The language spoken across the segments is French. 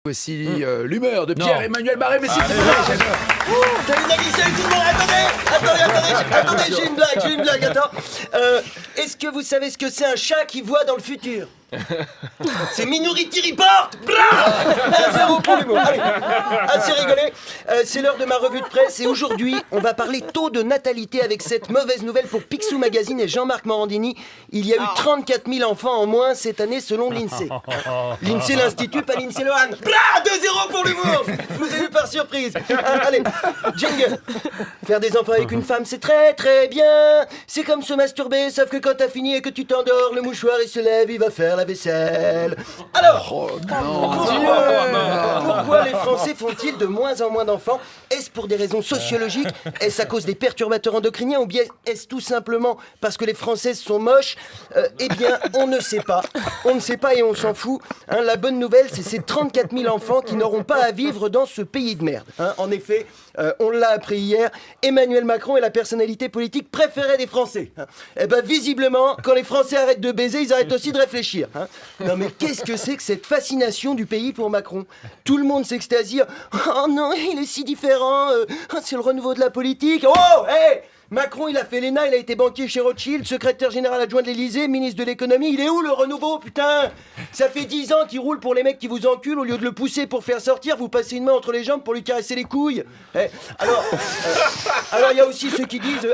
Aussi l'humeur de Pierre-Emmanuel Barré, mais s'il te plaît, Salut Nagui, salut tout le monde. Attendez, j'ai une blague, attends. Est-ce que vous savez ce que c'est un chat qui voit dans le futur? C'est Minority Report. 1-0 pour l'humour. Allez, assez rigolé. C'est l'heure de ma revue de presse et aujourd'hui, on va parler taux de natalité avec cette mauvaise nouvelle pour Picsou Magazine et Jean-Marc Morandini. Il y a eu 34 000 enfants en moins cette année selon l'INSEE. L'INSEE l'Institut, pas l'INSEE Lohan. 2-0 pour l'humour. Je vous ai eu par surprise. Allez, jingle. Faire des enfants avec une femme, c'est très très bien. C'est comme se masturber, sauf que quand t'as fini et que tu t'endors, le mouchoir il se lève, il va faire la vaisselle. Alors, pourquoi les Français font-ils de moins en moins d'enfants? Est-ce pour des raisons sociologiques? Est-ce à cause des perturbateurs endocriniens? Ou bien est-ce tout simplement parce que les Françaises sont moches? Eh bien, on ne sait pas. On ne sait pas et on s'en fout. Hein, la bonne nouvelle, c'est ces 34 000 enfants qui n'auront pas à vivre dans ce pays de merde. Hein, en effet, on l'a appris hier, Emmanuel Macron est la personnalité politique préférée des Français. Hein. Eh ben, visiblement, quand les Français arrêtent de baiser, ils arrêtent aussi de réfléchir. Hein. Non mais qu'est-ce que c'est que cette fascination du pays pour Macron? Tout le monde s'extasie. Oh non, il est si différent. C'est le renouveau de la politique. Oh, hé Macron, il a fait l'ENA, il a été banquier chez Rothschild, secrétaire général adjoint de l'Élysée, ministre de l'économie. Il est où le renouveau, putain? Ça fait 10 ans qu'il roule pour les mecs qui vous enculent. Au lieu de le pousser pour faire sortir, vous passez une main entre les jambes pour lui caresser les couilles. Alors, il y a aussi ceux qui disent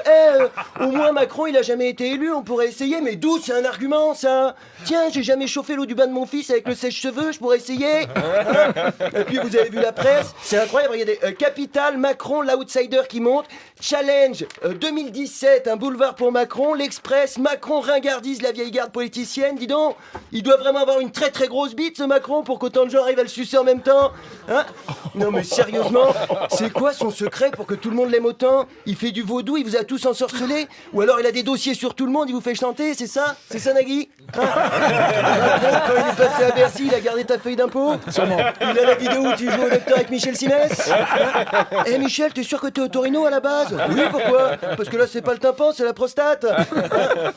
au moins Macron, il a jamais été élu, on pourrait essayer. Mais d'où c'est un argument, ça? Tiens, j'ai jamais chauffé l'eau du bain de mon fils avec le sèche-cheveux, je pourrais essayer. Hein. Et puis vous avez vu la presse, c'est incroyable, regardez, Capital, Macron, l'outsider qui monte, Challenge 2017, un boulevard pour Macron, l'Express, Macron ringardise la vieille garde politicienne, dis donc, il doit vraiment avoir une très très grosse bite ce Macron pour qu'autant de gens arrivent à le sucer en même temps. Hein? Non mais sérieusement, c'est quoi son secret pour que tout le monde l'aime autant? Il fait du vaudou, il vous a tous ensorcelés? Ou alors il a des dossiers sur tout le monde, il vous fait chanter, c'est ça? C'est ça Nagui? Hein? Quand il est passé à Bercy, il a gardé ta feuille d'impôt? Sûrement. Il a la vidéo où tu joues au docteur avec Michel Simès? Eh Michel, t'es sûr que t'es Otorino à la base? Oui, pourquoi? Parce que là c'est pas le tympan, c'est la prostate.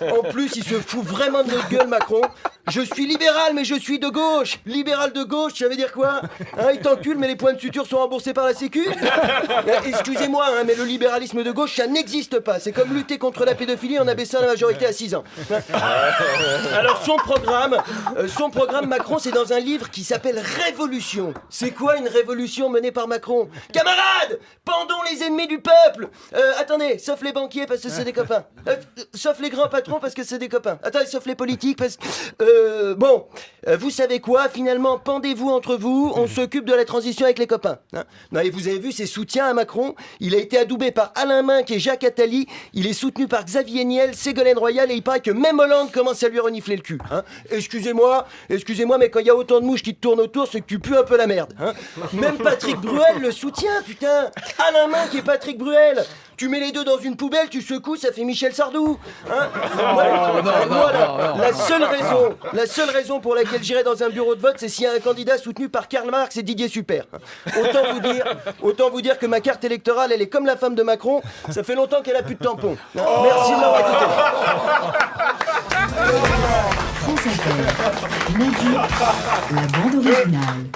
En plus, il se fout vraiment de notre gueule Macron. Je suis libéral mais je suis de gauche. Libéral de gauche, ça veut dire quoi? Hein, il t'encule mais les points de suture sont remboursés par la sécu? Excusez-moi, hein, mais le libéralisme de gauche, ça n'existe pas. C'est comme lutter contre la pédophilie en abaissant la majorité à 6 ans. Alors son programme Macron, c'est dans un livre qui s'appelle Révolution. C'est quoi une révolution menée par Macron? Camarades, pendons les ennemis du peuple. Attendez, sauf les banquiers parce que c'est des copains. Sauf les grands patrons parce que c'est des copains. Attendez, sauf les politiques parce que... vous savez quoi? Finalement, pendez-vous entre vous, on s'occupe de la transition avec les copains. Hein? Non, et vous avez vu ses soutiens à Macron? Il a été adoubé par Alain Minc et Jacques Attali. Il est soutenu par Xavier Niel, Ségolène Royal et il paraît que même Hollande commence à lui renifler le cul. Hein? Excusez-moi, mais quand il y a autant de mouches qui te tournent autour, c'est que tu pues un peu la merde. Hein? Même Patrick Bruel le soutient, putain. Alain Minc et Patrick Bruel. Tu mets les deux dans une poubelle, tu secoues, ça fait Michel Sardou. Hein? La seule raison pour laquelle j'irai dans un bureau de vote, c'est s'il y a un candidat soutenu par Karl Marx et Didier Super. Autant vous dire que ma carte électorale, elle est comme la femme de Macron, ça fait longtemps qu'elle a plus de tampon. Merci de m'avoir écouté. France Inter, Nagui, la bande originale.